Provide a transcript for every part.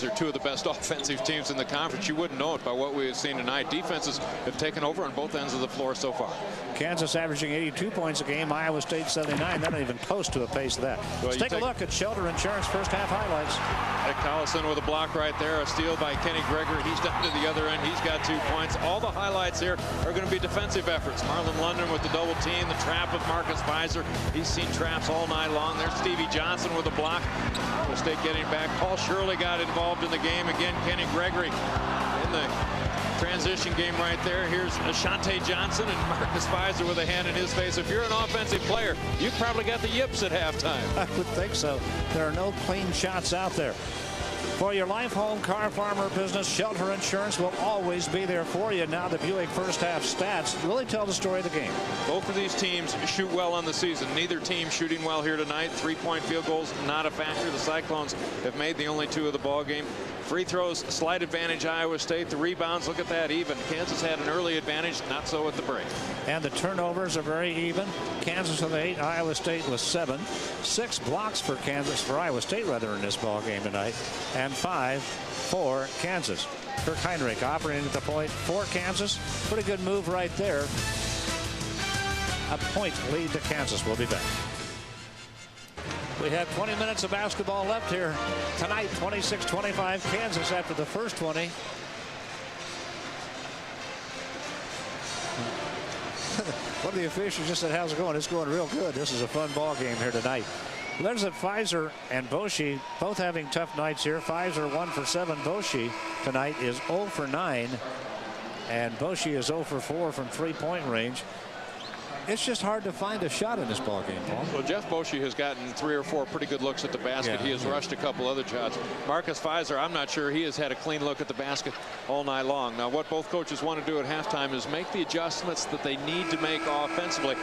Tigers are two of the best offensive teams in the conference. You wouldn't know it by what we have seen tonight. Defenses have taken over on both ends of the floor so far. Kansas averaging 82 points a game. Iowa State 79. They're not even close to a pace of that. Well, let's take a look at Shelter Insurance first half highlights. Nick Collison with a block right there. A steal by Kenny Gregory. He's down to the other end. He's got 2 points. All the highlights here are going to be defensive efforts. Marlon London with the double team. The trap of Marcus Fizer. He's seen traps all night long. There's Stevie Johnson with a block. Iowa State getting back. Paul Shirley got involved in the game. Again, Kenny Gregory in the transition game right there. Here's Ashante Johnson and Marcus Fizer with a hand in his face. If you're an offensive player, you probably got the yips at halftime. I would think so. There are no clean shots out there. For your life, home, car, farm, or business, Shelter Insurance will always be there for you. Now the Buick first half stats really tell the story of the game. Both of these teams shoot well on the season. Neither team shooting well here tonight. 3-point field goals not a factor. The Cyclones have made the only 2 of the ball game. Free throws, slight advantage Iowa State. The rebounds, look at that, even. Kansas had an early advantage, not so at the break. And the turnovers are very even. Kansas with 8, Iowa State with 7. 6 blocks for Iowa State rather in this ball game tonight, and 5 for Kansas. Kirk Heinrich operating at the point for Kansas. Pretty good move right there. A point lead to Kansas. We'll be back. We have 20 minutes of basketball left here tonight. 26-25 Kansas after the first 20. One of the officials just said, how's it going? It's going real good. This is a fun ball game here tonight. There's at Fizer and Boshi both having tough nights here. Fizer 1 for 7. Boshi tonight is 0 for 9. And Boshi is 0 for 4 from 3-point range. It's just hard to find a shot in this ball game, Paul. Well, Jeff Boshi has gotten 3 or 4 pretty good looks at the basket. Yeah. He has rushed a couple other shots. Marcus Fizer, I'm not sure he has had a clean look at the basket all night long. Now, what both coaches want to do at halftime is make the adjustments that they need to make offensively.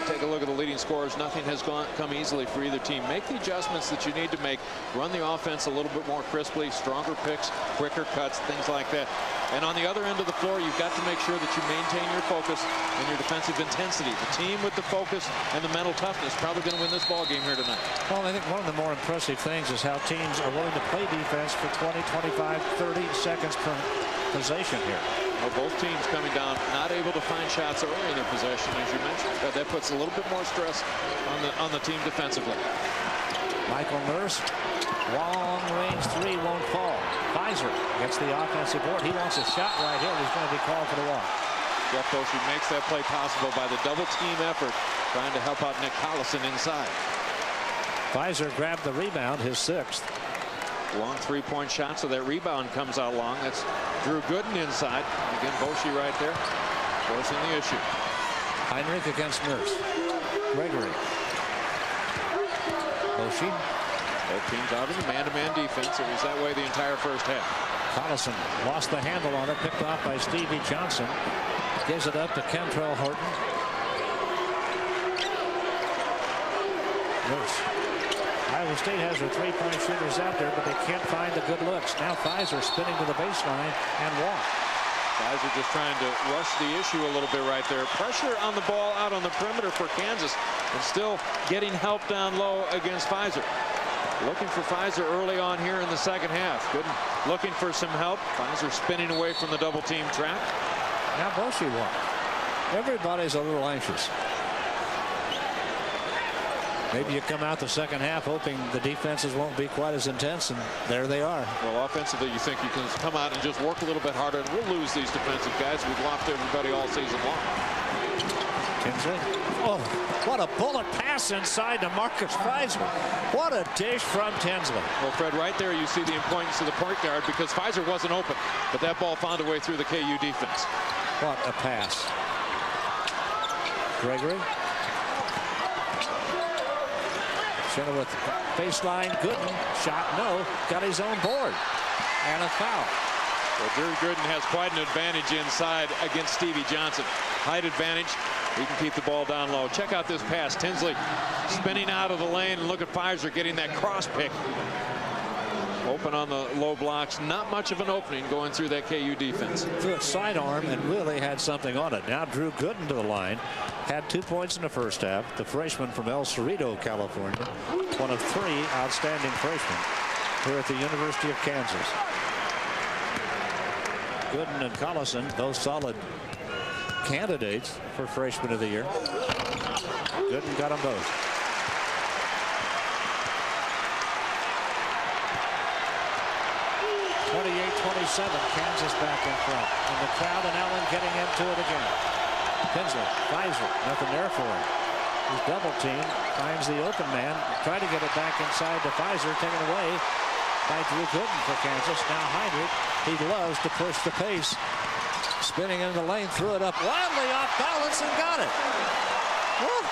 Take a look at the leading scorers. Nothing has come easily for either team. Make the adjustments that you need to make. Run the offense a little bit more crisply, stronger picks, quicker cuts, things like that. And on the other end of the floor, you've got to make sure that you maintain your focus and your defensive intensity. The team with the focus and the mental toughness probably going to win this ball game here tonight. Well, I think one of the more impressive things is how teams are willing to play defense for 20, 25, 30 seconds per possession here. Well, both teams coming down, not able to find shots early in their possession, as you mentioned. But that puts a little bit more stress on the team defensively. Michael Nurse, long range 3 won't fall. Fizer gets the offensive board. He wants a shot right here. He's going to be called for the walk. Jeff Boshi makes that play possible by the double team effort, trying to help out Nick Collison inside. Fizer grabbed the rebound, his 6th. Long 3-point shot, so that rebound comes out long. That's Drew Gooden inside. Again, Boshi right there, forcing the issue. Heinrich against Nurse. Gregory. Boshi. Both teams out of the man-to-man defense. It was that way the entire first half. Collison lost the handle on it, picked off by Stevie Johnson. Gives it up to Kentrail Horton. Nurse. Iowa State has their 3-point shooters out there, but they can't find the good looks. Now Fizer spinning to the baseline and walk. Fizer just trying to rush the issue a little bit right there. Pressure on the ball out on the perimeter for Kansas, and still getting help down low against Fizer. Looking for Fizer early on here in the second half. Good. Looking for some help. Fizer spinning away from the double team trap. Now Boshi walk. Everybody's a little anxious. Maybe you come out the second half hoping the defenses won't be quite as intense, and there they are. Well, offensively, you think you can come out and just work a little bit harder, and we'll lose these defensive guys. We've lost everybody all season long. Tinsley. Oh, what a bullet pass inside to Marcus Fizer. What a dish from Tinsley. Well, Fred, right there you see the importance of the point guard, because Fizer wasn't open, but that ball found a way through the KU defense. What a pass. Gregory. With baseline, Gooden, shot no, got his own board, and a foul. Well, Drew Gooden has quite an advantage inside against Stevie Johnson. Height advantage, he can keep the ball down low. Check out this pass, Tinsley spinning out of the lane, and look at Fizer getting that cross pick. Open on the low blocks, not much of an opening going through that KU defense. Threw a sidearm and really had something on it. Now Drew Gooden to the line. Had 2 points in the first half. The freshman from El Cerrito, California. One of 3 outstanding freshmen. here at the University of Kansas. Gooden and Collison, both solid candidates for Freshman of the Year. Gooden got them both. 28-27, Kansas back in front. And the crowd and Allen getting into it again. Tinsley, Fizer, nothing there for him. He's double teamed, finds the open man, try to get it back inside to Fizer, taken away by Drew Gooden for Kansas. Now Heinrich, he loves to push the pace. Spinning into the lane, threw it up wildly off balance and got it. Woo.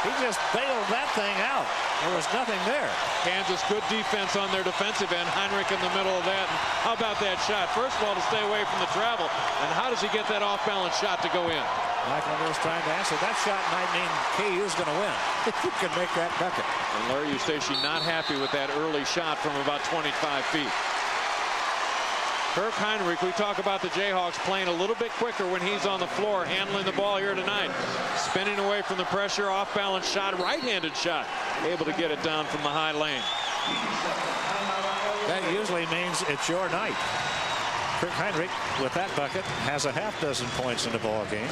He just bailed that thing out. There was nothing there. Kansas, good defense on their defensive end. Heinrich in the middle of that. And how about that shot? First of all, to stay away from the travel. And how does he get that off-balance shot to go in? Michael Mills trying to answer. That shot might mean KU's going to win if you can make that bucket. And Larry Eustace not happy with that early shot from about 25 feet. Kirk Heinrich, we talk about the Jayhawks playing a little bit quicker when he's on the floor, handling the ball here tonight. Spinning away from the pressure, off-balance shot, right-handed shot. Able to get it down from the high lane. That usually means it's your night. Kirk Heinrich, with that bucket, has a half dozen points in the ball game.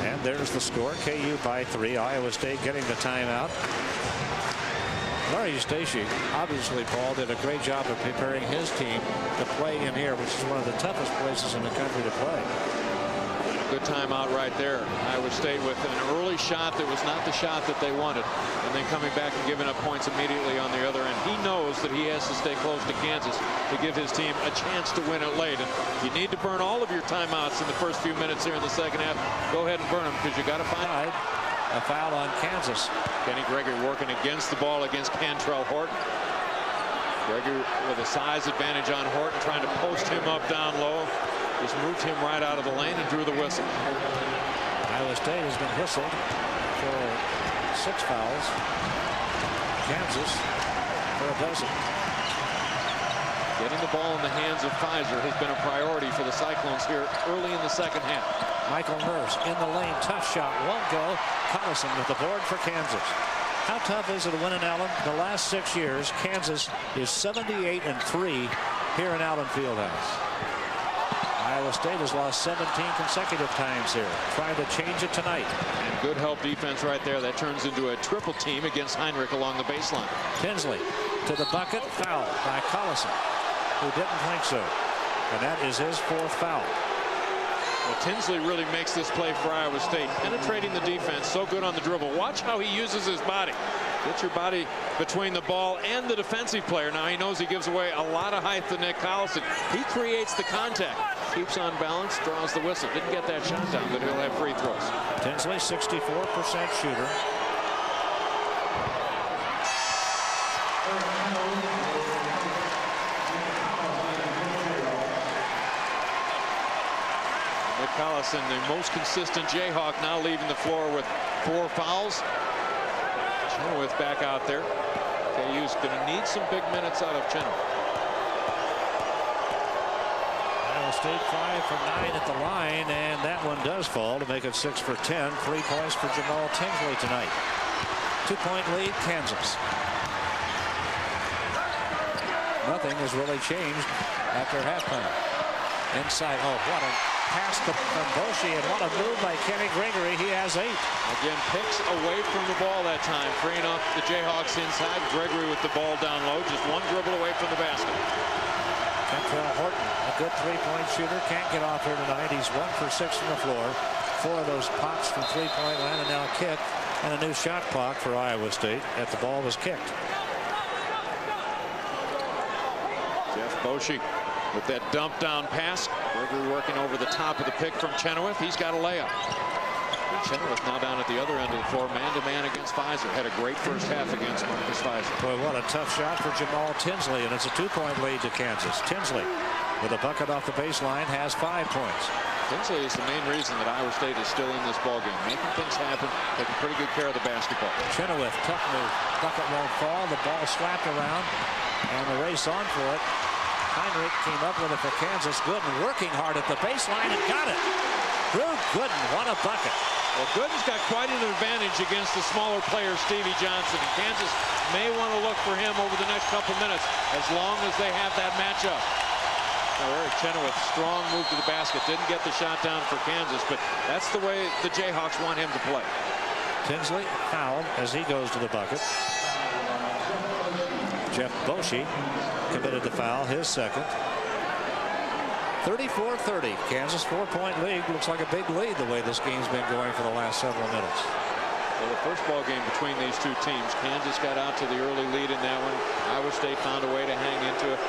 And there's the score. KU by 3. Iowa State getting the timeout. Larry Eustace, obviously, Paul, did a great job of preparing his team to play in here, which is one of the toughest places in the country to play. Good timeout right there. Iowa State with an early shot that was not the shot that they wanted, and then coming back and giving up points immediately on the other end. He knows that he has to stay close to Kansas to give his team a chance to win it late. And you need to burn all of your timeouts in the first few minutes here in the second half. Go ahead and burn them, because you got to find a foul on Kansas. Kenny Gregory working against the ball against Kentrail Horton. Gregory with a size advantage on Horton, trying to post him up down low. Just moved him right out of the lane and drew the whistle. Iowa State has been whistled for 6 fouls. Kansas for a dozen. Getting the ball in the hands of Fizer has been a priority for the Cyclones here early in the second half. Michael Nurse in the lane, tough shot, won't go. Collison with the board for Kansas. How tough is it to win in Allen? The last 6 years, Kansas is 78-3 here in Allen Fieldhouse. Iowa State has lost 17 consecutive times here. Trying to change it tonight. And good help defense right there. That turns into a triple team against Heinrich along the baseline. Tinsley to the bucket, foul by Collison, who didn't think so. And that is his 4th foul. Well, Tinsley really makes this play for Iowa State. Penetrating the defense, so good on the dribble. Watch how he uses his body. Get your body between the ball and the defensive player. Now he knows he gives away a lot of height to Nick Collison. He creates the contact. Keeps on balance, draws the whistle. Didn't get that shot down, but he'll have free throws. Tinsley, 64% shooter. Nick Collison, the most consistent Jayhawk, now leaving the floor with 4 fouls. Chenoweth back out there. KU's going to need some big minutes out of Chenoweth. Iowa State 5 for 9 at the line, and that one does fall to make it 6 for 10. 3 points for Jamaal Tinsley tonight. 2-point lead, Kansas. Nothing has really changed after halftime. Inside, oh, what a pass from Boshi, and what a move by Kenny Gregory. He has 8. Again, picks away from the ball that time, freeing up the Jayhawks inside. Gregory with the ball down low, just 1 dribble away from the basket. Kentrail Horton, a good 3-point shooter, can't get off here tonight. He's 1 for 6 from the floor. 4 of those pops from 3-point line, and now a kick, and a new shot clock for Iowa State as the ball was kicked. Jeff Boshi with that dump down pass. Gregory working over the top of the pick from Chenoweth. He's got a layup. And Chenoweth now down at the other end of the floor, man-to-man against Fizer. Had a great first half against Marcus Fizer. Boy, what a tough shot for Jamaal Tinsley, and it's a 2-point lead to Kansas. Tinsley with a bucket off the baseline has 5 points. Tinsley is the main reason that Iowa State is still in this ballgame, making things happen, taking pretty good care of the basketball. Chenoweth, tough move. Bucket won't fall. The ball slapped around, and the race on for it. Heinrich came up with it for Kansas. Gooden working hard at the baseline and got it. Drew Gooden, what a bucket. Well, Gooden's got quite an advantage against the smaller player, Stevie Johnson. And Kansas may want to look for him over the next couple minutes as long as they have that matchup. Now, Eric Chenoweth, strong move to the basket. Didn't get the shot down for Kansas, but that's the way the Jayhawks want him to play. Tinsley fouled as he goes to the bucket. Jeff Boschee committed the foul, his second. 34-30. Kansas 4-point lead. Looks like a big lead the way this game's been going for the last several minutes. Well, the first ball game between these two teams, Kansas got out to the early lead in that one. Iowa State found a way to hang into it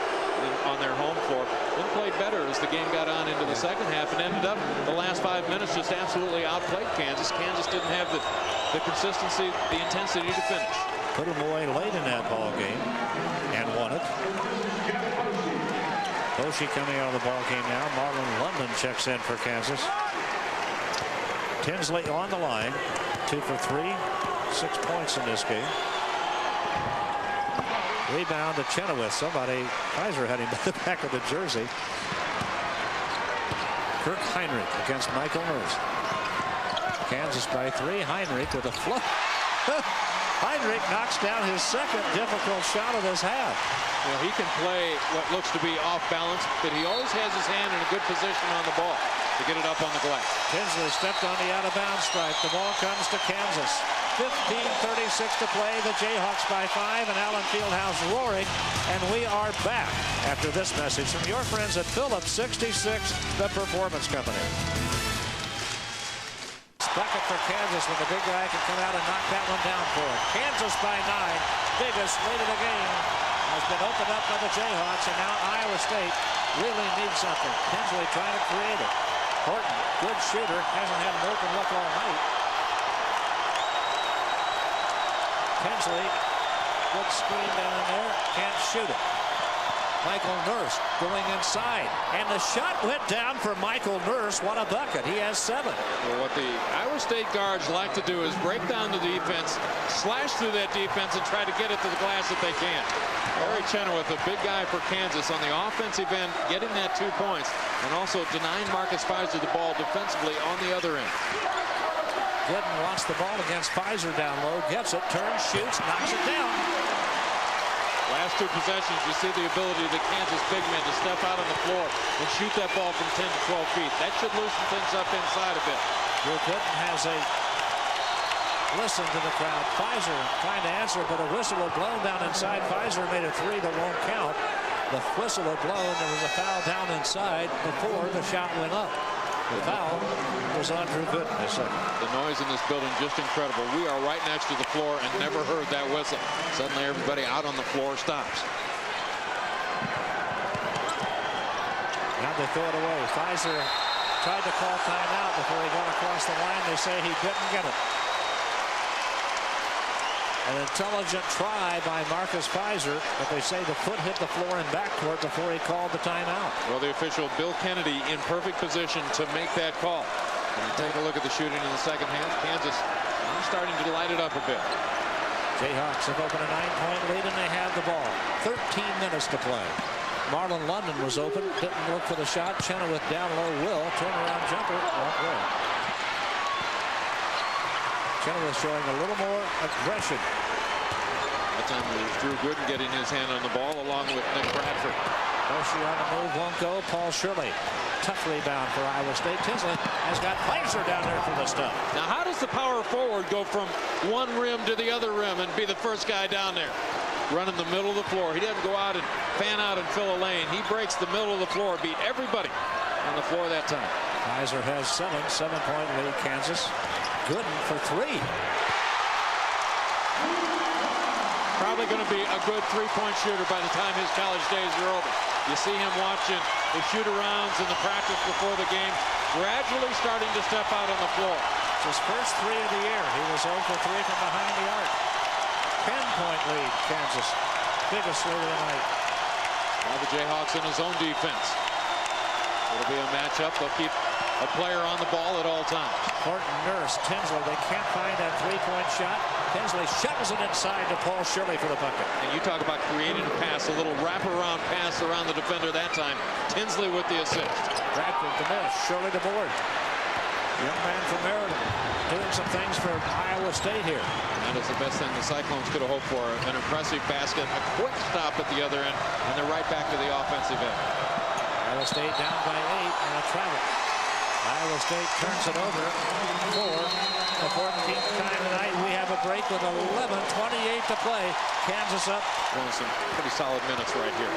on their home floor. Then played better as the game got on into the second half and ended up the last 5 minutes just absolutely outplayed Kansas. Kansas didn't have the consistency, the intensity to finish. Put them away late in that ball game and won it. Boschee coming out of the ball game now. Marlon London checks in for Kansas. Tinsley on the line. 2 for 3. 6 points in this game. Rebound to Chenoweth. Somebody, Fizer had him by the back of the jersey. Kirk Heinrich against Michael Nurse. Kansas by 3. Heinrich with a float. Heinrich knocks down his second difficult shot of this half. Well, he can play what looks to be off balance, but he always has his hand in a good position on the ball to get it up on the glass. Tinsley stepped on the out-of-bounds stripe. The ball comes to Kansas. 15:36 to play. The Jayhawks by 5, and Allen Fieldhouse roaring. And we are back after this message from your friends at Phillips 66, the Performance Company. Bucket for Kansas when the big guy can come out and knock that one down for it. Kansas by 9. Biggest lead of the game has been opened up by the Jayhawks, and now Iowa State really needs something. Tinsley trying to create it. Horton, good shooter, hasn't had an open look all night. Tinsley, good screen down there, can't shoot it. Michael Nurse going inside, and the shot went down for Michael Nurse. What a bucket. He has 7. Well, what the Iowa State guards like to do is break down the defense, slash through that defense, and try to get it to the glass if they can. Eric Chenoweth, a big guy for Kansas on the offensive end, getting that 2 points, and also denying Marcus Fizer the ball defensively on the other end. Gooden wants the ball against Fizer down low, gets it, turns, shoots, knocks it down. Last 2 possessions, you see the ability of the Kansas big men to step out on the floor and shoot that ball from 10 to 12 feet. That should loosen things up inside a bit. Gooden has a listen to the crowd. Fizer trying to answer, but a whistle had blown down inside. Fizer made a 3 that won't count. The whistle had blown. There was a foul down inside before the shot went up. The foul was on Drew Gooden. The noise in this building just incredible. We are right next to the floor and never heard that whistle. Suddenly everybody out on the floor stops. Now they throw it away. Fizer tried to call timeout before he got across the line. They say he didn't get it. An intelligent try by Marcus Fizer, but they say the foot hit the floor in backcourt before he called the timeout. Well, the official, Bill Kennedy, in perfect position to make that call. And you take a look at the shooting in the second half. Kansas starting to light it up a bit. Jayhawks have opened a 9-point lead, and they have the ball. 13 minutes to play. Marlon London was open, didn't look for the shot. Chenoweth down low, will turnaround jumper. Not good. Chenoweth showing a little more aggression. That time it was Drew Gooden getting his hand on the ball along with Nick Bradford. Boschee on the move, won't go. Paul Shirley. Tough rebound for Iowa State. Tinsley has got Fizer down there for the stuff. Now, how does the power forward go from one rim to the other rim and be the first guy down there? Running the middle of the floor. He doesn't go out and fan out and fill a lane. He breaks the middle of the floor, beat everybody on the floor that time. Fizer has 7-point lead, Kansas. Gooden for 3. Probably going to be a good 3-point shooter by the time his college days are over. You see him watching the shoot-arounds in the practice before the game, gradually starting to step out on the floor. His first 3 of the year. He was 0 for 3 from behind the arc. 10-point lead, Kansas. Biggest lead of the night. Now the Jayhawks in his own defense. It'll be a matchup. They'll keep a player on the ball at all times. Horton, Nurse, Tinsley. They can't find that 3-point shot. Tinsley shovels it inside to Paul Shirley for the bucket. And you talk about creating a pass, a little wraparound pass around the defender that time. Tinsley with the assist. Bradford to miss. Shirley to board. Young man from Meriden doing some things for Iowa State here. That is the best thing the Cyclones could have hoped for. An impressive basket, a quick stop at the other end, and they're right back to the offensive end. Iowa State down by 8 and a travel. Iowa State turns it over for the 14th time tonight. We have a break with 11:28 to play. Kansas up. Well, some pretty solid minutes right here.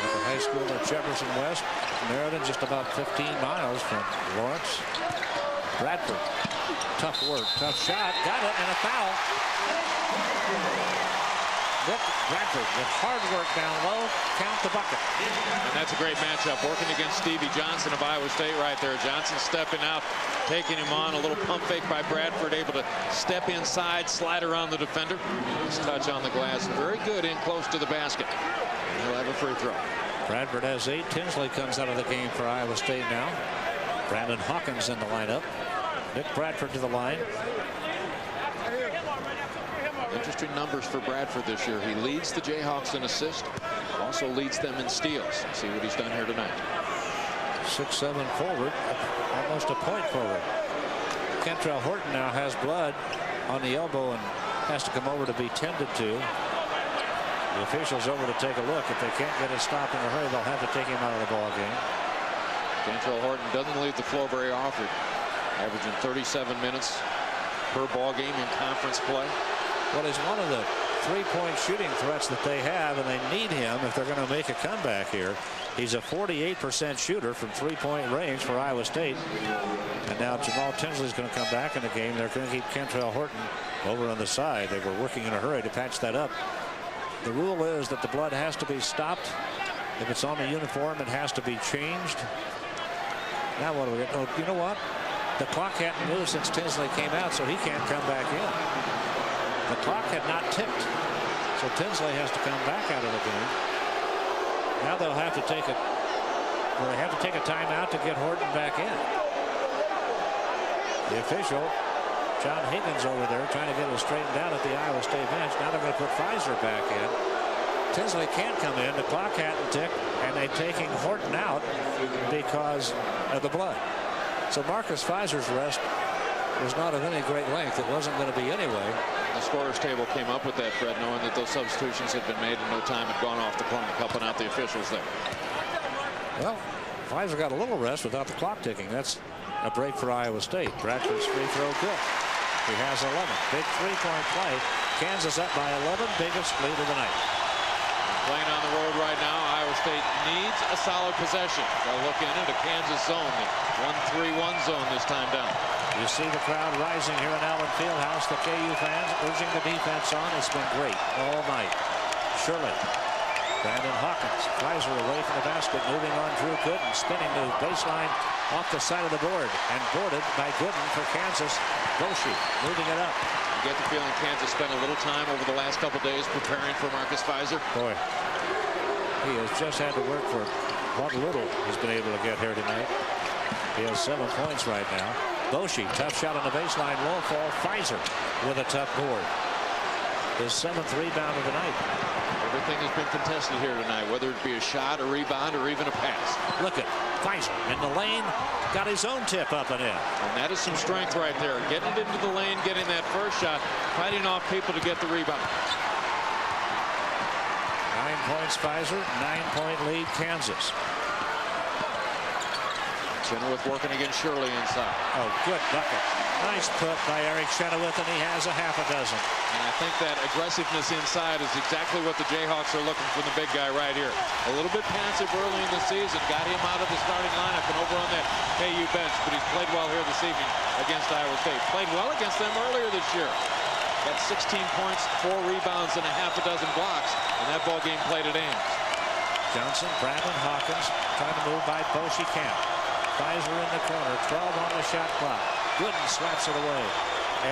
At the high school at Jefferson West, Meriden just about 15 miles from Lawrence. Bradford, tough work, tough shot, got it, and a foul. Bradford with hard work down low, count the bucket. And that's a great matchup, working against Stevie Johnson of Iowa State right there. Johnson stepping out, taking him on. A little pump fake by Bradford, able to step inside, slide around the defender. His touch on the glass, very good in close to the basket. And he'll have a free throw. Bradford has 8. Tinsley comes out of the game for Iowa State now. Brandon Hawkins in the lineup. Nick Bradford to the line. Interesting numbers for Bradford this year. He leads the Jayhawks in assists, also leads them in steals. See what he's done here tonight. 6'7" forward, almost a point forward. Kentrail Horton now has blood on the elbow and has to come over to be tended to. The officials over to take a look. If they can't get it stopped in a hurry, they'll have to take him out of the ball game. Kentrail Horton doesn't leave the floor very often, averaging 37 minutes per ball game in conference play. Well, he's one of the three-point shooting threats that they have, and they need him if they're going to make a comeback here. He's a 48% shooter from three-point range for Iowa State. And now Jamaal Tinsley is going to come back in the game. They're going to keep Kentrail Horton over on the side. They were working in a hurry to patch that up. The rule is that the blood has to be stopped. If it's on the uniform, it has to be changed. Now what do we get? Oh, you know what? The clock hadn't moved since Tinsley came out, so he can't come back in. The clock had not ticked, so Tinsley has to come back out of the game. Now they'll have to take a timeout to get Horton back in. The official, John Higgins, over there trying to get it straightened out at the Iowa State bench. Now they're going to put Fizer back in. Tinsley can't come in. The clock hadn't ticked, and they're taking Horton out because of the blood. So Marcus Fizer's rest was not of any great length. It wasn't going to be anyway. The scorer's table came up with that, Fred, knowing that those substitutions had been made and no time had gone off the clock, helping out the officials there. Well, Fizer got a little rest without the clock ticking. That's a break for Iowa State. Bradford's free throw good. He has 11. Big three-point play. Kansas up by 11. Biggest lead of the night. Playing on the road right now, Iowa State needs a solid possession. They'll look into Kansas zone, the 1-3-1 zone this time down. You see the crowd rising here in Allen Fieldhouse. The KU fans urging the defense on. It's been great all night. Shirley, Brandon Hawkins, Fizer away from the basket, moving on Drew Gooden, spinning the baseline off the side of the board, and boarded by Gooden for Kansas. Boshi moving it up. You get the feeling Kansas spent a little time over the last couple days preparing for Marcus Fizer. Boy, he has just had to work for what little he's been able to get here tonight. He has 7 points right now. Boshi, tough shot on the baseline, low fall. Fizer with a tough board. His 7th rebound of the night. Everything has been contested here tonight, whether it be a shot, a rebound, or even a pass. Look at Fizer in the lane, got his own tip up and in. And that is some strength right there. Getting it into the lane, getting that first shot, fighting off people to get the rebound. 9 points Fizer, 9-point lead Kansas. Chenoweth working against Shirley inside. Oh, good bucket. Nice put by Eric Chenoweth, and he has a half a dozen. And I think that aggressiveness inside is exactly what the Jayhawks are looking for the big guy right here. A little bit passive early in the season, got him out of the starting lineup and over on that KU bench, but he's played well here this evening against Iowa State. Played well against them earlier this year. Got 16 points, 4 rebounds, and a half a dozen blocks, and that ball game played at Ames. Johnson, Brandon Hawkins trying to move by Boshi Camp. Fizer in the corner, 12 on the shot clock. Gooden slaps it away.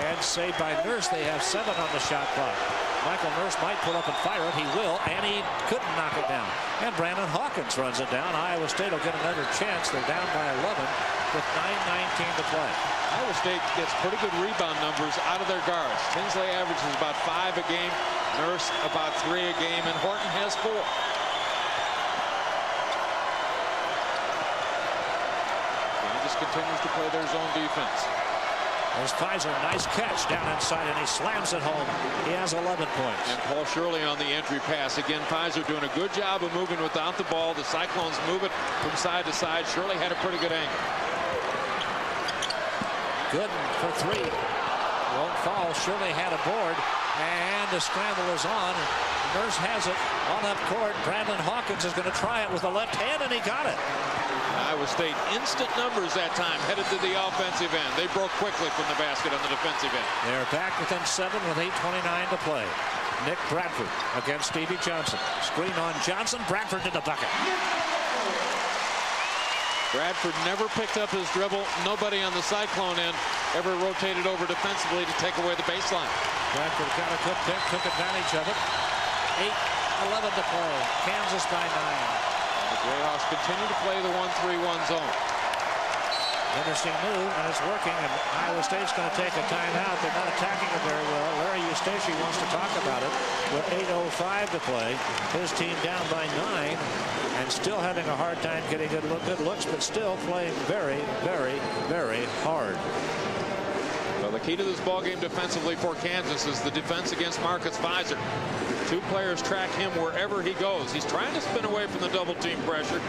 And saved by Nurse, they have 7 on the shot clock. Michael Nurse might pull up and fire it. He will, and he couldn't knock it down. And Brandon Hawkins runs it down. Iowa State will get another chance. They're down by 11 with 9:19 to play. Iowa State gets pretty good rebound numbers out of their guards. Tinsley averages about 5 a game. Nurse about 3 a game, and Horton has 4. Kansas continues to play their zone defense. There's Fizer, nice catch down inside, and he slams it home. He has 11 points. And Paul Shirley on the entry pass. Again, Fizer doing a good job of moving without the ball. The Cyclones move it from side to side. Shirley had a pretty good angle. Good for three. Won't fall. Shirley had a board, and the scramble is on. Nurse has it on up court. Brandon Hawkins is going to try it with the left hand, and he got it. Iowa State instant numbers that time, headed to the offensive end. They broke quickly from the basket on the defensive end. They're back within 7 with 8:29 to play. Nick Bradford against Stevie Johnson. Screen on Johnson. Bradford to the bucket. Bradford never picked up his dribble. Nobody on the Cyclone end ever rotated over defensively to take away the baseline. Bradford got a good pick, took advantage of it. 8:11 to play. Kansas by 9. The Jayhawks continue to play the 1-3-1 zone. Interesting move, and it's working, and Iowa State's going to take a timeout. They're not attacking it very well. Larry Eustace wants to talk about it with 8:05 to play. His team down by 9 and still having a hard time getting good looks, but still playing very, very, very hard. Well, the key to this ball game defensively for Kansas is the defense against Marcus Fizer. Two players track him wherever he goes. He's trying to spin away from the double team pressure.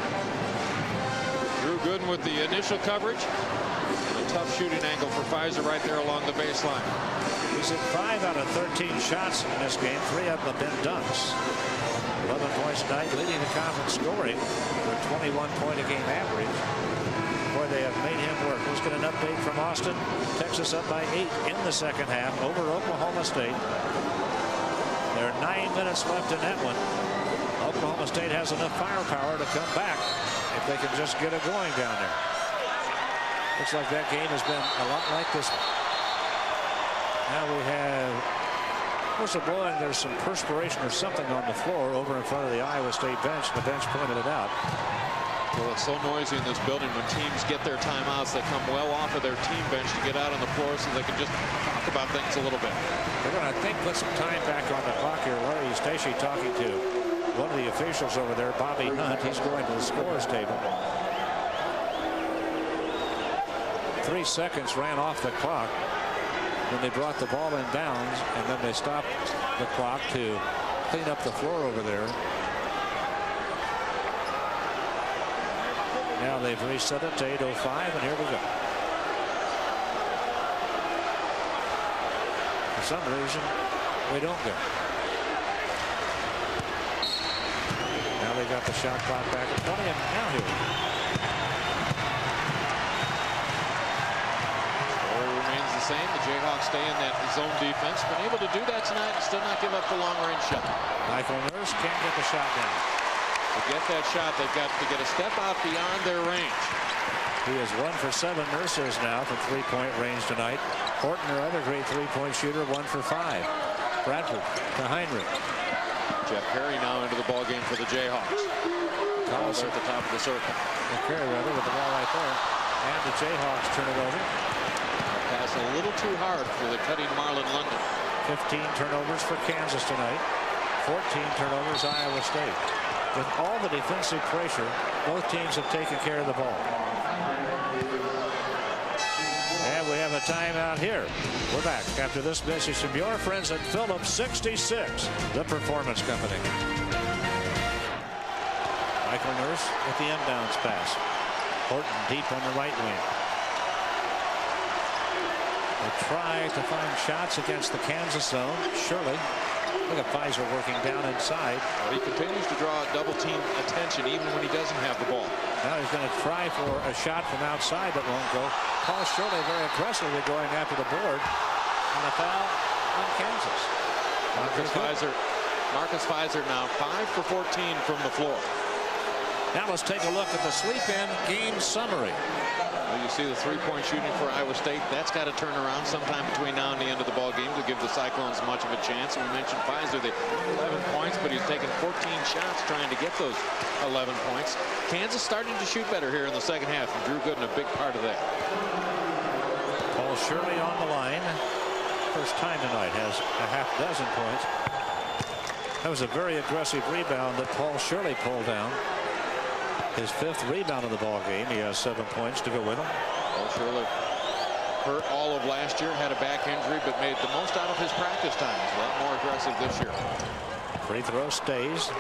Drew Gooden with the initial coverage. And a tough shooting angle for Fizer right there along the baseline. He's at 5 out of 13 shots in this game. 3 of them have been dunks. 11 points tonight, leading the conference scoring with 21-point-a-game average. Boy, they have made him work. Let's get an update from Austin. Texas up by 8 in the second half over Oklahoma State. There are 9 minutes left in that one. Oklahoma State has enough firepower to come back if they can just get it going down there. Looks like that game has been a lot like this. Now we have, what's the blowing? There's some perspiration or something on the floor over in front of the Iowa State bench. The bench pointed it out. Well, it's so noisy in this building. When teams get their timeouts, they come well off of their team bench to get out on the floor so they can just talk about things a little bit. They're going to, I think, put some time back on the clock here. Larry Eustace talking to one of the officials over there, Bobby Hunt. He's going to the scorer's table. 3 seconds ran off the clock when they brought the ball in bounds, and then they stopped the clock to clean up the floor over there. Now they've reset it to 8:05, and here we go. For some reason, we don't go. Now they got the shot clock back at 20, and now here we go. Score remains the same. The Jayhawks stay in that zone defense. Been able to do that tonight and still not give up the long-range shot. Michael Nurse can't get the shot down. To get that shot, they've got to get a step out beyond their range. He is 1 for 7 Mercers now from 3-point range tonight. Horton, their other great 3-point shooter, 1 for 5. Bradford to Heinrich. Jeff Perry now into the ball game for the Jayhawks. Collins at the top of the circle. Perry rather with the ball right there, and the Jayhawks turn it over. Pass a little too hard for the cutting Marlon London. 15 turnovers for Kansas tonight. 14 turnovers Iowa State. With all the defensive pressure, both teams have taken care of the ball. And we have a timeout here. We're back after this message from your friends at Phillips 66, the Performance Company. Michael Nurse with the inbounds pass. Horton deep on the right wing. They try to find shots against the Kansas zone. Shirley. Look at Fizer working down inside. Well, he continues to draw double team attention even when he doesn't have the ball. Now he's going to try for a shot from outside that won't go. Paul Shirley very aggressively going after the board. And a foul on Kansas. Marcus Fizer now 5 for 14 from the floor. Now let's take a look at the sleep-in game summary. Well, you see the 3-point shooting for Iowa State. That's got to turn around sometime between now and the end of the ball game to give the Cyclones much of a chance. We mentioned Fizer, the 11 points, but he's taken 14 shots trying to get those 11 points. Kansas starting to shoot better here in the second half, and Drew Gooden a big part of that. Paul Shirley on the line. First time tonight has a half dozen points. That was a very aggressive rebound that Paul Shirley pulled down. His 5th rebound of the ball game. He has 7 points to go with him. Well, Shirley hurt all of last year, had a back injury, but made the most out of his practice time. He's a lot more aggressive this year. Free throw stays.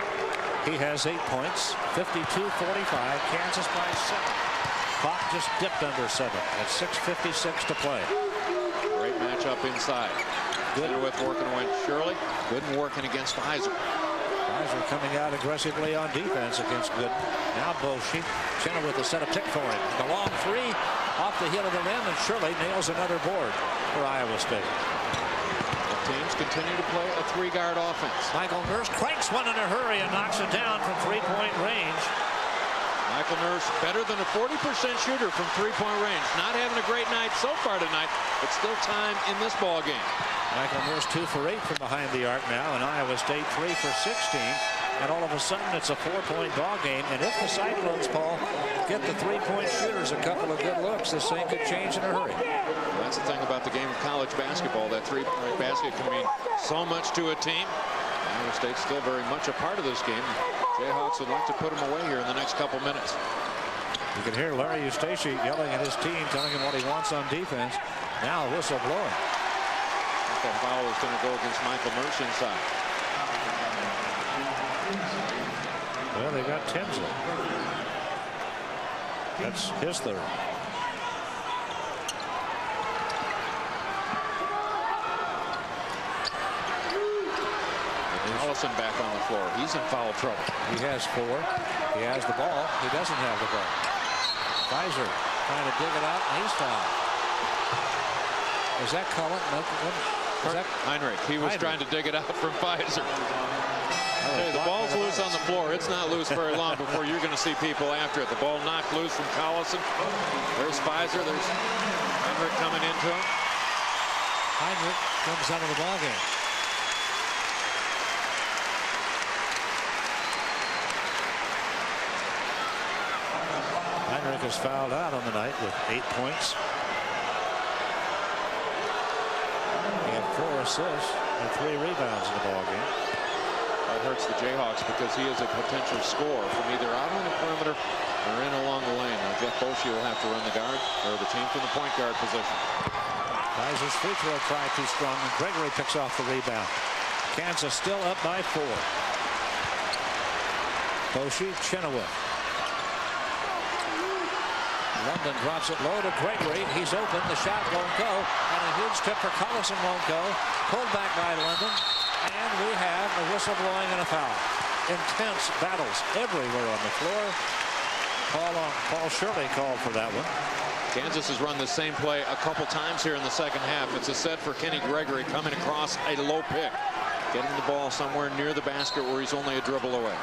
He has 8 points. 52-45. Kansas by 7. Clock just dipped under 7 at 6:56 to play. Great matchup inside. Good with working away. Shirley, good and working against Fizer. Fizer coming out aggressively on defense against Gooden. Now Boshi. Chenoweth a set a pick for him. The long 3 off the heel of the rim, and Shirley nails another board for Iowa State. The teams continue to play a 3-guard offense. Michael Nurse cranks one in a hurry and knocks it down from 3-point range. Michael Nurse better than a 40% shooter from 3-point range. Not having a great night so far tonight, but still time in this ball game. Michael Nurse 2 for 8 from behind the arc now, and Iowa State 3 for 16. And all of a sudden it's a 4-point ball game. And if the Cyclones, Paul, get the 3-point shooters a couple of good looks, this thing could change in a hurry. That's the thing about the game of college basketball. That 3-point basket can mean so much to a team. Iowa State's still very much a part of this game. Jayhawks would like to put them away here in the next couple minutes. You can hear Larry Eustace yelling at his team, telling him what he wants on defense. Now a whistle blowing. That foul is going to go against Michael Nurse inside. Well, they got Tinsley. That's his 3rd. Allison back on the floor. He's in foul trouble. He has 4. He has the ball. He doesn't have the ball. Fizer trying to dig it out, and he's fouled. Is that Cullen? No, is that Heinrich? He was trying to dig it out from Fizer. The ball's loose on the floor. It's not loose very long before you're going to see people after it. The ball knocked loose from Collison. There's Fizer. There's Heinrich coming into him. Heinrich comes out of the ball game. Heinrich is fouled out on the night with 8 points. He had 4 assists and 3 rebounds in the ball game. That hurts the Jayhawks because he is a potential scorer from either out on the perimeter or in along the lane. Now Jeff Boshi will have to run the guard or the team from the point guard position. Fizer's free throw try too strong, and Gregory picks off the rebound. Kansas still up by 4. Boshi, Chenoweth. London drops it low to Gregory. He's open. The shot won't go. And a huge tip for Collison won't go. Pulled back by London. And we have a whistle blowing and a foul. Intense battles everywhere on the floor. Paul Shirley called for that one. Kansas has run the same play a couple times here in the second half. It's a set for Kenny Gregory coming across a low pick. Getting the ball somewhere near the basket where he's only a dribble away.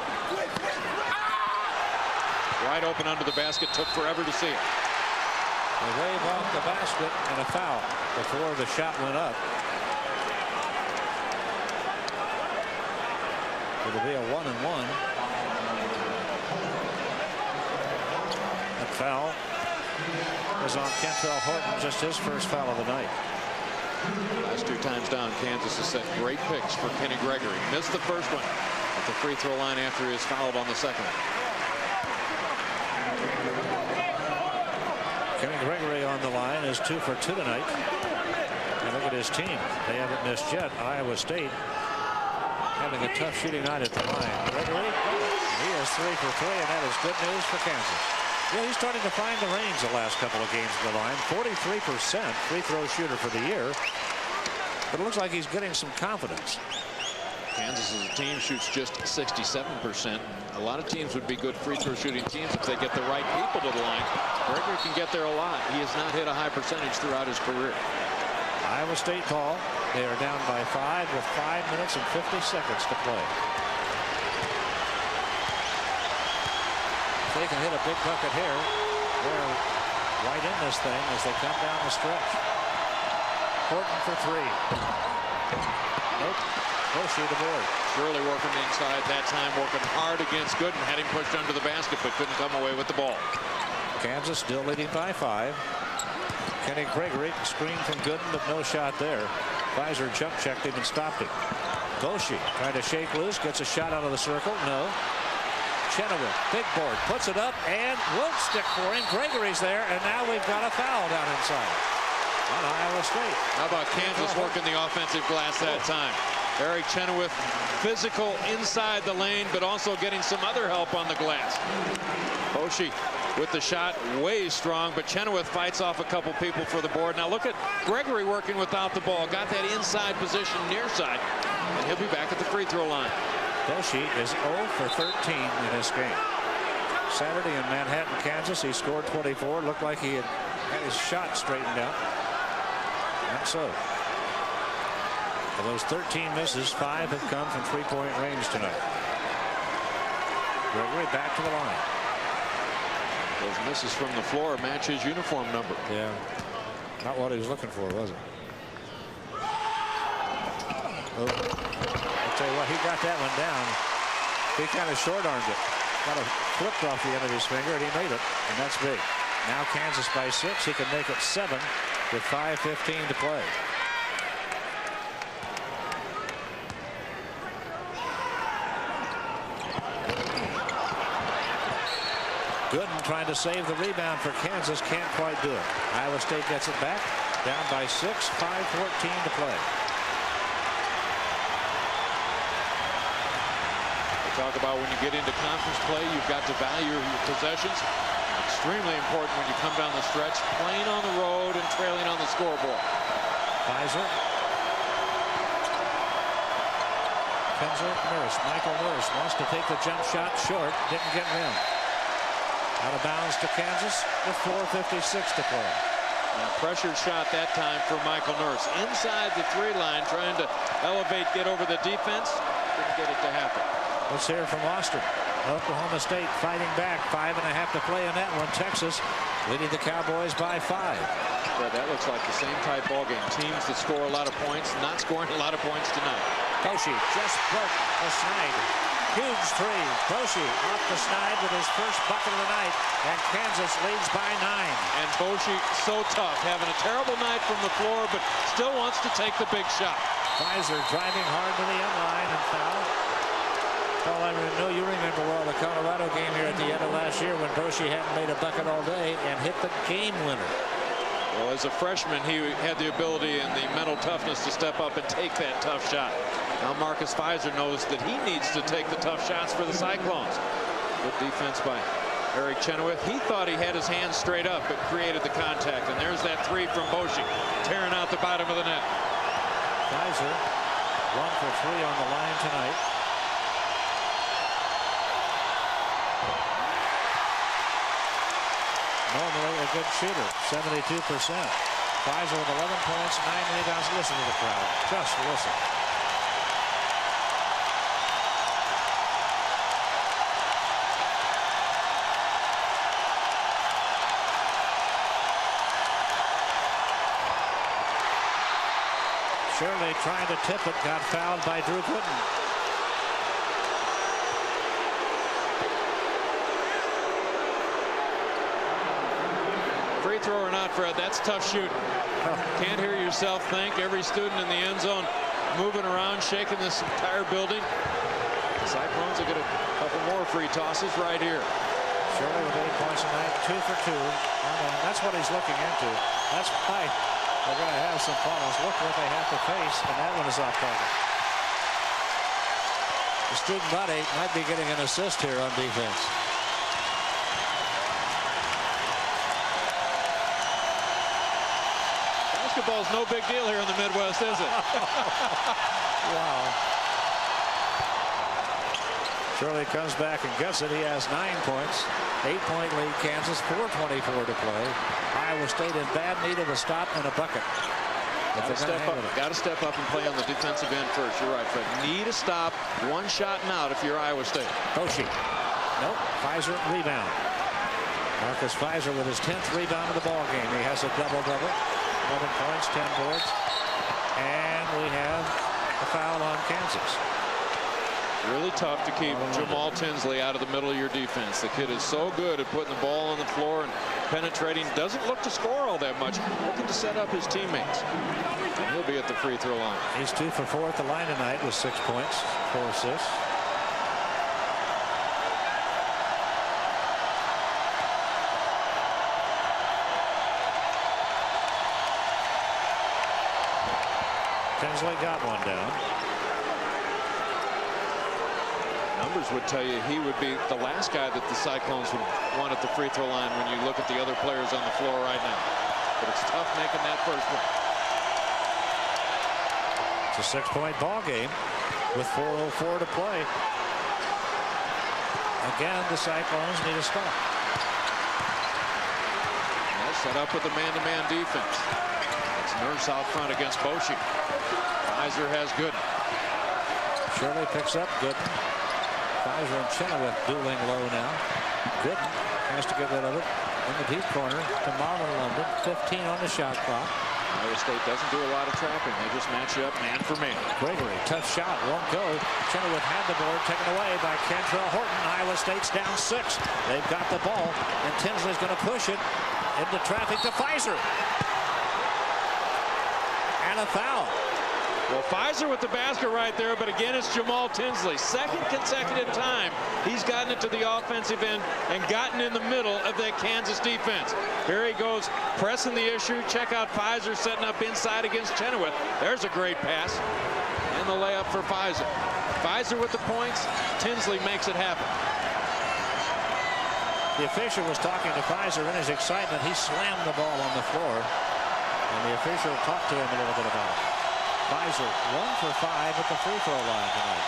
Wide open under the basket. Took forever to see it. A wave off the basket and a foul before the shot went up. It'll be a 1-and-1. That foul is on Kentrail Horton, just his first foul of the night. Last 2 times down, Kansas has set great picks for Kenny Gregory. Missed the first one at the free throw line after he was fouled on the second one. Kenny Gregory on the line is 2 for 2 tonight. And look at his team. They haven't missed yet. Iowa State having a tough shooting night at the line. Gregory, he is 3 for 3, and that is good news for Kansas. Yeah, he's starting to find the range the last couple of games at the line. 43% free throw shooter for the year. But it looks like he's getting some confidence. Kansas as a team shoots just 67%. A lot of teams would be good free throw shooting teams if they get the right people to the line. Gregory can get there a lot. He has not hit a high percentage throughout his career. Iowa State ball. They are down by 5 with 5 minutes and 50 seconds to play. If they can hit a big bucket here, they're right in this thing as they come down the stretch. Horton for 3. Nope. Boshi the board. Shirley working inside that time, working hard against Gooden. Had him pushed under the basket, but couldn't come away with the ball. Kansas still leading by 5. Kenny Gregory screen from Gooden, but no shot there. Fizer jump checked him and stopped him. Boshi trying to shake loose, gets a shot out of the circle. No. Chenoweth, big board, puts it up and won't stick for him. Gregory's there, and now we've got a foul down inside on Iowa State. How about Kansas working the offensive glass that time? Eric Chenoweth, physical inside the lane, but also getting some other help on the glass. Boshi with the shot, way strong, but Chenoweth fights off a couple people for the board. Now look at Gregory working without the ball. Got that inside position near side, and he'll be back at the free throw line. Boshi is 0 for 13 in this game. Saturday in Manhattan, Kansas, he scored 24. Looked like he had his shot straightened out. Not so. Of those 13 misses, 5 have come from three-point range tonight. Gregory back to the line. Those misses from the floor match his uniform number. Yeah. Not what he was looking for, was it? Oh. I'll tell you what, he got that one down. He kind of short-armed it. Got it flipped off the end of his finger, and he made it. And that's big. Now Kansas by 6. He can make it 7 with 5:15 to play. Gooden trying to save the rebound for Kansas. Can't quite do it. Iowa State gets it back. Down by 6. 5:14 to play. We talk about when you get into conference play, you've got to value your possessions. Extremely important when you come down the stretch, playing on the road and trailing on the scoreboard. Fizer. Nurse. Michael Nurse wants to take the jump shot short. Didn't get him in. Out of bounds to Kansas with 4:56 to play. And a pressured shot that time for Michael Nurse. Inside the 3 line, trying to elevate, get over the defense. Didn't get it to happen. Let's hear from Austin. Oklahoma State fighting back. 5.5 to play in that one. Texas leading the Cowboys by 5. Yeah, that looks like the same type ball game. Teams that score a lot of points, not scoring a lot of points tonight. Boshi just broke the snide. Huge 3. Boshi off the snide with his first bucket of the night, and Kansas leads by 9. And Boshi so tough, having a terrible night from the floor, but still wants to take the big shot. Fizer driving hard to the end line and foul. Well, I know you remember well the Colorado game here at the end of last year when Boshi hadn't made a bucket all day and hit the game winner. Well, as a freshman, he had the ability and the mental toughness to step up and take that tough shot. Now Marcus Fizer knows that he needs to take the tough shots for the Cyclones. Good defense by Eric Chenoweth. He thought he had his hands straight up, but created the contact. And there's that 3 from Boshi, tearing out the bottom of the net. Fizer 1 for 3 on the line tonight. Normally a good shooter, 72%. Fizer with 11 points, 9 rebounds. Listen to the crowd. Just listen. Shirley trying to tip it, got fouled by Drew Gooden. Free throw or not, Fred, that's tough shooting. Can't hear yourself think. Every student in the end zone moving around, shaking this entire building. The Cyclones will get a couple more free tosses right here. Shirley with 8 points tonight, 2 for 2. That's what he's looking into. That's why they're going to have some problems. Look what they have to face, and that one is off target. The student body might be getting an assist here on defense. Basketball's no big deal here in the Midwest, is it? Wow. Shirley comes back and gets it. He has 9 points. 8-point lead, Kansas, 4:24 to play. Iowa State in bad need of a stop and a bucket. Got to step up and play on the defensive end first. You're right, Fred. Need a stop, one shot and out if you're Iowa State. Boshi. Nope. Fizer rebound. Marcus Fizer with his 10th rebound of the ball game. He has a double-double. 11 points, 10 boards. And we have a foul on Kansas. Really tough to keep Jamaal Tinsley out of the middle of your defense. The kid is so good at putting the ball on the floor and penetrating. Doesn't look to score all that much. Looking to set up his teammates. And he'll be at the free throw line. He's 2 for 4 at the line tonight with 6 points, 4 assists. Tinsley got one down. Numbers would tell you he would be the last guy that the Cyclones would want at the free throw line when you look at the other players on the floor right now. But it's tough making that first one. It's a 6-point ball game with 4:04 to play. Again, the Cyclones need a stop. Set up with a man-to-man defense. It's Nurse out front against Boshi. Fizer has Gooden. Shirley picks up Gooden. Fizer and Chenoweth dueling low now. Gooden has to get rid of it in the deep corner to Marlon London. 15 on the shot clock. Iowa State doesn't do a lot of trapping. They just match you up man for man. Gregory, tough shot, won't go. Chenoweth had the board taken away by Kentrail Horton. Iowa State's down 6. They've got the ball, and Tinsley's going to push it into traffic to Fizer. And a foul. Well, Fizer with the basket right there, but again, it's Jamaal Tinsley. Second consecutive time he's gotten it to the offensive end and gotten in the middle of that Kansas defense. Here he goes, pressing the issue. Check out Fizer setting up inside against Chenoweth. There's a great pass. And the layup for Fizer. Fizer with the points. Tinsley makes it happen. The official was talking to Fizer in his excitement. He slammed the ball on the floor, and the official talked to him a little bit about it. Fizer 1 for 5 at the free throw line tonight.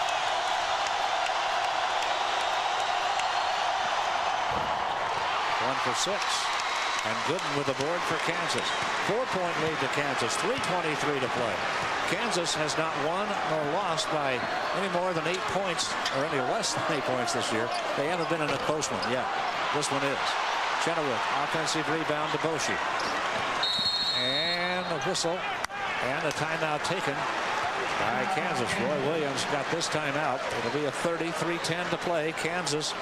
One for 6. And Gooden with the board for Kansas. 4-point lead to Kansas. 3:23 to play. Kansas has not won nor lost by any more than 8 points, or any less than 8 points this year. They haven't been in a close one yet. This one is. Chenoweth, offensive rebound to Boshi. And a whistle. And a timeout taken by Kansas. Roy Williams got this timeout. It'll be a 33-10 to play. Kansas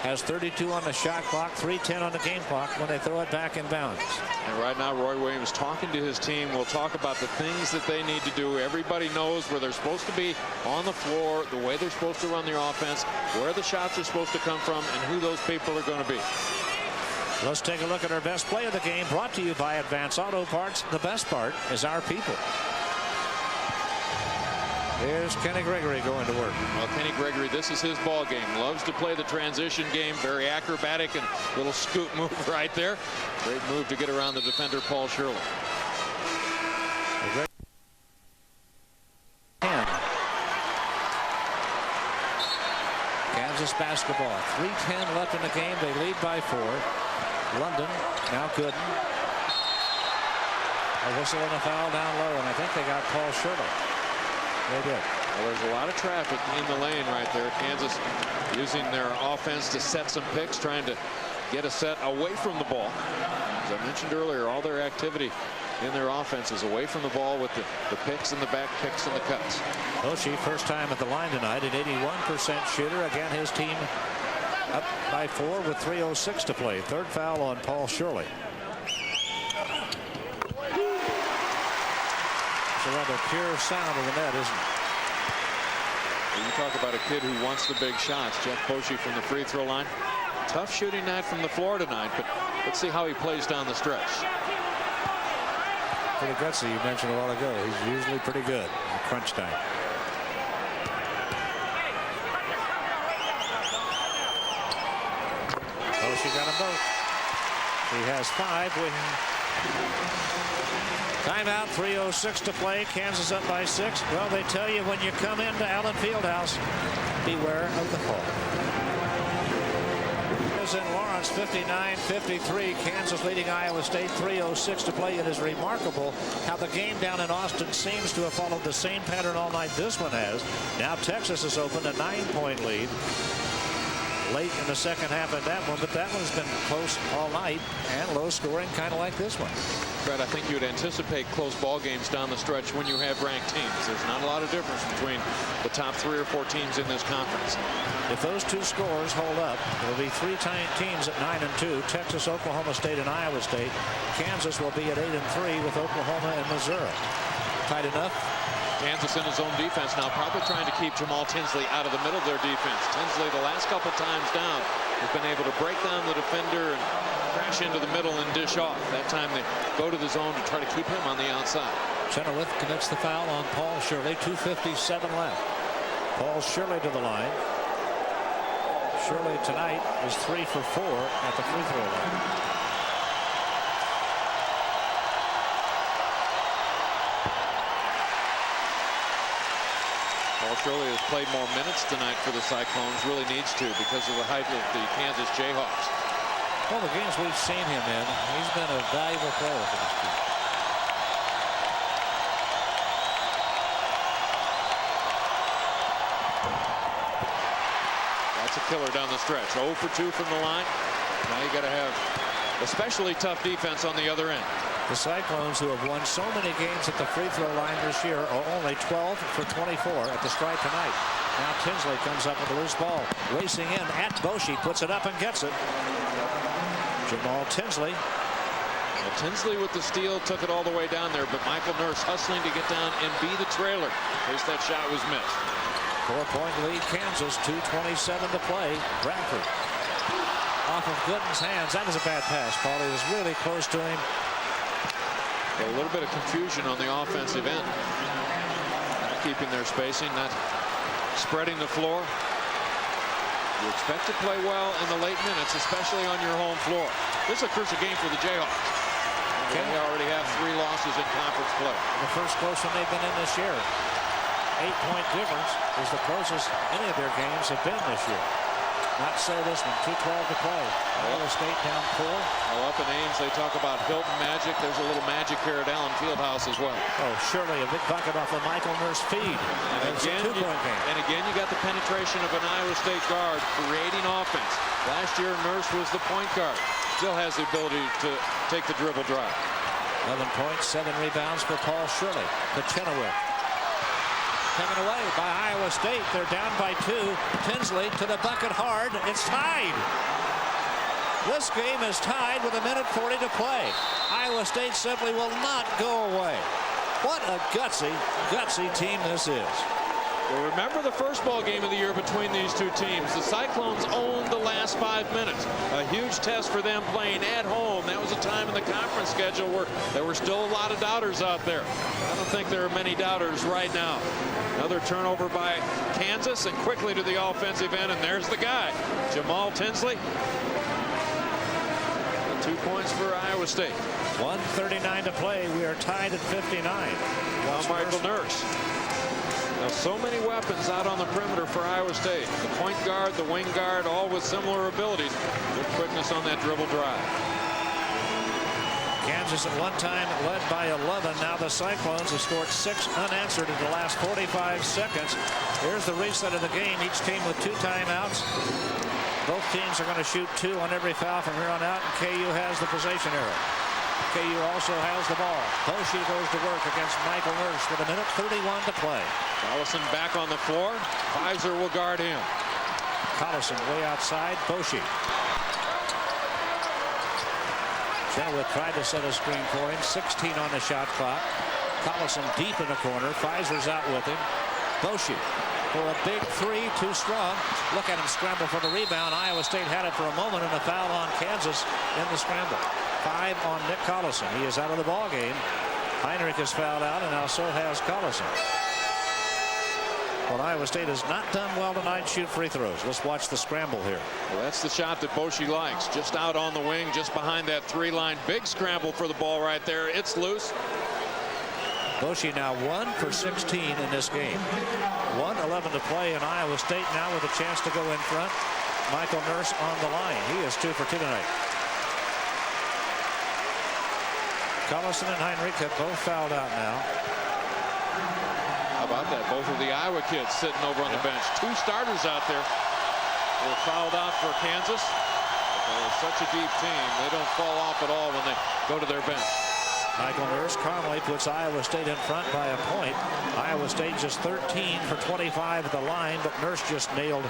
has 32 on the shot clock, 3:10 on the game clock when they throw it back in bounds. And right now, Roy Williams talking to his team. We'll talk about the things that they need to do. Everybody knows where they're supposed to be on the floor, the way they're supposed to run their offense, where the shots are supposed to come from, and who those people are going to be. Let's take a look at our best play of the game, brought to you by Advance Auto Parts. The best part is our people. Here's Kenny Gregory going to work. Well, Kenny Gregory, this is his ball game. Loves to play the transition game. Very acrobatic and little scoot move right there. Great move to get around the defender, Paul Shirley. Kansas basketball. 3:10 left in the game. They lead by 4. London now Gooden. A whistle and a foul down low, and I think they got Paul Shirley. They did. Well, there's a lot of traffic in the lane right there. Kansas using their offense to set some picks, trying to get a set away from the ball. As I mentioned earlier, all their activity in their offense is away from the ball with the picks and the back picks and the cuts. Boshi, first time at the line tonight, an 81% shooter. Again, his team up by 4 with 3:06 to play. Third foul on Paul Shirley. It's a rather pure sound of the net, isn't it? You talk about a kid who wants the big shots. Jeff Boshi from the free throw line. Tough shooting night from the floor tonight, but let's see how he plays down the stretch. Pretty gutsy, you mentioned a while ago. He's usually pretty good in crunch time. Boshi got them both. He has 5. Timeout, 3:06 to play. Kansas up by 6. Well, they tell you when you come into Allen Fieldhouse, beware of the fall. In Lawrence, 59-53. Kansas leading Iowa State. 3:06 to play. It is remarkable how the game down in Austin seems to have followed the same pattern all night this one has. Now Texas has opened a 9-point lead late in the second half of that one, but that one's been close all night and low scoring, kind of like this one. Fred, I think you'd anticipate close ball games down the stretch when you have ranked teams. There's not a lot of difference between the top 3 or 4 teams in this conference. If those 2 scores hold up, there'll be 3 teams at 9-2. Texas, Oklahoma State, and Iowa State. Kansas will be at 8-3 with Oklahoma and Missouri. Tight enough. Kansas in his own defense now, probably trying to keep Jamaal Tinsley out of the middle of their defense. Tinsley, the last couple times down, has been able to break down the defender and crash into the middle and dish off. That time they go to the zone to try to keep him on the outside. Chenoweth commits the foul on Paul Shirley. 2:57 left. Paul Shirley to the line. Shirley tonight is 3 for 4 at the free throw line. Paul Shirley has played more minutes tonight for the Cyclones. Really needs to because of the height of the Kansas Jayhawks. Well, the games we've seen him in, he's been a valuable player for this team. That's a killer down the stretch. 0 for 2 from the line. Now you got to have especially tough defense on the other end. The Cyclones, who have won so many games at the free throw line this year, are only 12 for 24 at the stripe tonight. Now Tinsley comes up with a loose ball. Racing in at Boshi, puts it up and gets it. Jamaal Tinsley. Well, Tinsley with the steal took it all the way down there, but Michael Nurse hustling to get down and be the trailer in case that shot was missed. 4-point lead Kansas, 2:27 to play. Bradford off of Gooden's hands. That was a bad pass, Paul. He was really close to him. A little bit of confusion on the offensive end. Not keeping their spacing, not spreading the floor. You expect to play well in the late minutes, especially on your home floor. This is a crucial game for the Jayhawks. They already have 3 losses in conference play. The first close one they've been in this year. 8-point difference is the closest any of their games have been this year. Not so this one. 2:12 to play. Iowa State down 4. Well, up in Ames, they talk about Hilton magic. There's a little magic here at Allen Fieldhouse as well. Oh, surely a big bucket off the Michael Nurse feed. And again, you got the penetration of an Iowa State guard creating offense. Last year, Nurse was the point guard. Still has the ability to take the dribble drive. 11 points, 7 rebounds for Paul Shirley. To Chenoweth. Taken away by Iowa State. They're down by 2. Tinsley to the bucket hard. It's tied. This game is tied with 1:40 to play. Iowa State simply will not go away. What a gutsy team this is. Well, remember the first ball game of the year between these two teams. The Cyclones owned the last 5 minutes. A huge test for them playing at home. That was a time in the conference schedule where there were still a lot of doubters out there. I don't think there are many doubters right now. Another turnover by Kansas, and quickly to the offensive end, and there's the guy, Jamaal Tinsley. 2 points for Iowa State. 1:39 to play. We are tied at 59. Now Michael Nurse. Now, so many weapons out on the perimeter for Iowa State. The point guard, the wing guard, all with similar abilities. Good quickness on that dribble drive. Kansas at one time led by 11. Now the Cyclones have scored 6 unanswered in the last 45 seconds. Here's the reset of the game. Each team with 2 timeouts. Both teams are going to shoot 2 on every foul from here on out, and KU has the possession arrow. KU also has the ball. Boshi goes to work against Michael Nurse with 1:31 to play. Collison back on the floor. Fizer will guard him. Collison way outside. Boshi. Chenoweth tried to set a screen for him. 16 on the shot clock. Collison deep in the corner. Fizer's out with him. Boshi for a big 3, too strong. Look at him scramble for the rebound. Iowa State had it for a moment, and a foul on Kansas in the scramble. 5 on Nick Collison. He is out of the ball game. Heinrich is fouled out, and now so has Collison. Well, Iowa State has not done well tonight. Shoot free throws. Let's watch the scramble here. Well, that's the shot that Boshi likes. Just out on the wing, just behind that 3-line. Big scramble for the ball right there. It's loose. Boshi now 1 for 16 in this game. 1:11 to play, and Iowa State now with a chance to go in front. Michael Nurse on the line. He is 2 for 2 tonight. Collison and Heinrich have both fouled out now. How about that? Both of the Iowa kids sitting over on the bench. 2 starters out there were fouled out for Kansas. They're such a deep team. They don't fall off at all when they go to their bench. Michael Nurse calmly puts Iowa State in front by a point. Iowa State just 13 for 25 at the line, but Nurse just nailed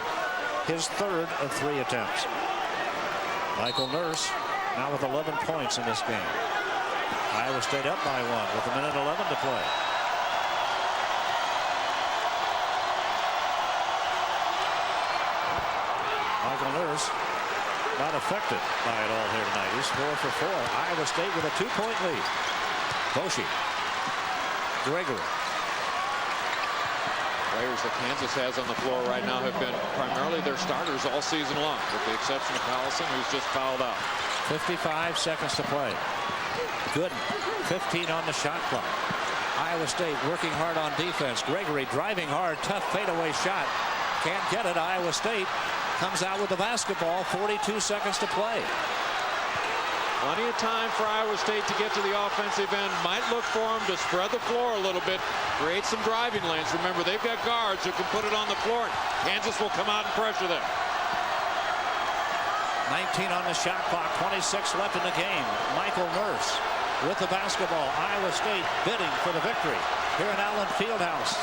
his 3rd of 3 attempts. Michael Nurse now with 11 points in this game. Iowa State up by 1 with 1:11 to play. Michael Nurse not affected by it all here tonight. He's 4 for 4. Iowa State with a 2-point lead. Boshi Gregory. Players that Kansas has on the floor right now have been primarily their starters all season long, with the exception of Collison, who's just fouled out. 55 seconds to play. Gooden, 15 on the shot clock. Iowa State working hard on defense. Gregory driving hard, tough fadeaway shot. Can't get it. Iowa State comes out with the basketball. 42 seconds to play. Plenty of time for Iowa State to get to the offensive end. Might look for them to spread the floor a little bit, create some driving lanes. Remember, they've got guards who can put it on the floor. Kansas will come out and pressure them. 19 on the shot clock, 26 left in the game. Michael Nurse with the basketball. Iowa State bidding for the victory here in Allen Fieldhouse.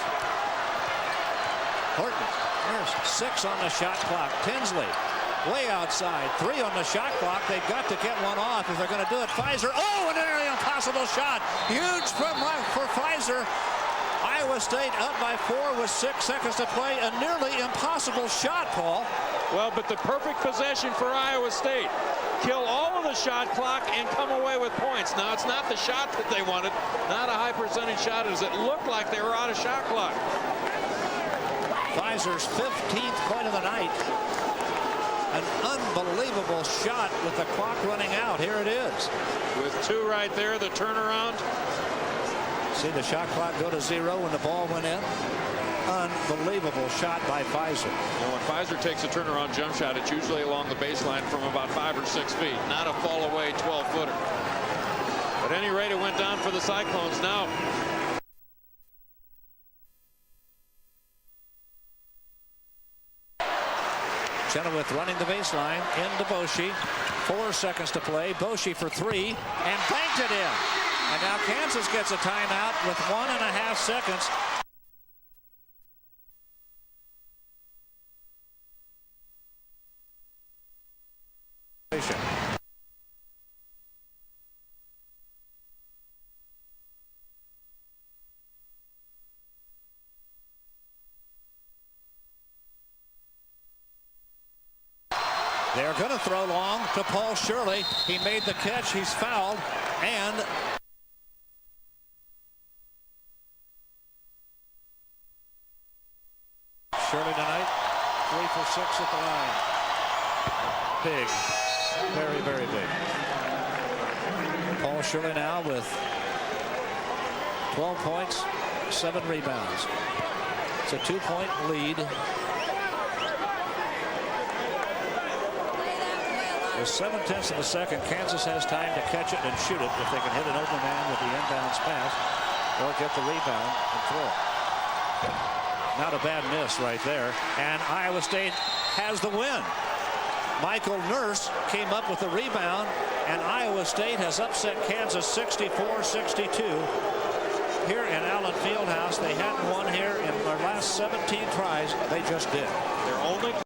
Horton, Nurse, 6 on the shot clock. Tinsley way outside, 3 on the shot clock. They've got to get one off if they're going to do it. Fizer, oh, an nearly impossible shot. Huge for Fizer. Iowa State up by 4 with 6 seconds to play. A nearly impossible shot, Paul. Well, but the perfect possession for Iowa State. Kill all of the shot clock and come away with points. Now, it's not the shot that they wanted, not a high percentage shot, as it looked like they were out of shot clock. Fizer's 15th point of the night. An unbelievable shot with the clock running out. Here it is. With 2 right there, the turnaround. See the shot clock go to 0 when the ball went in. Unbelievable shot by Fizer. And when Fizer takes a turnaround jump shot, it's usually along the baseline from about 5 or 6 feet, not a fall away 12-footer. At any rate, it went down for the Cyclones now. Chenoweth running the baseline into Boschee. 4 seconds to play. Boschee for 3 and banked it in. And now Kansas gets a timeout with 1.5 seconds. They're going to throw long to Paul Shirley. He made the catch. He's fouled. And Shirley tonight, 3 for 6 at the line. Big. Very, very big. Paul Shirley now with 12 points, 7 rebounds. It's a 2-point lead. With 7/10 of a second, Kansas has time to catch it and shoot it if they can hit an open man with the inbounds pass or get the rebound and throw it. Not a bad miss right there. And Iowa State has the win. Michael Nurse came up with the rebound, and Iowa State has upset Kansas 64-62 here in Allen Fieldhouse. They hadn't won here in their last 17 tries. They just did. Their only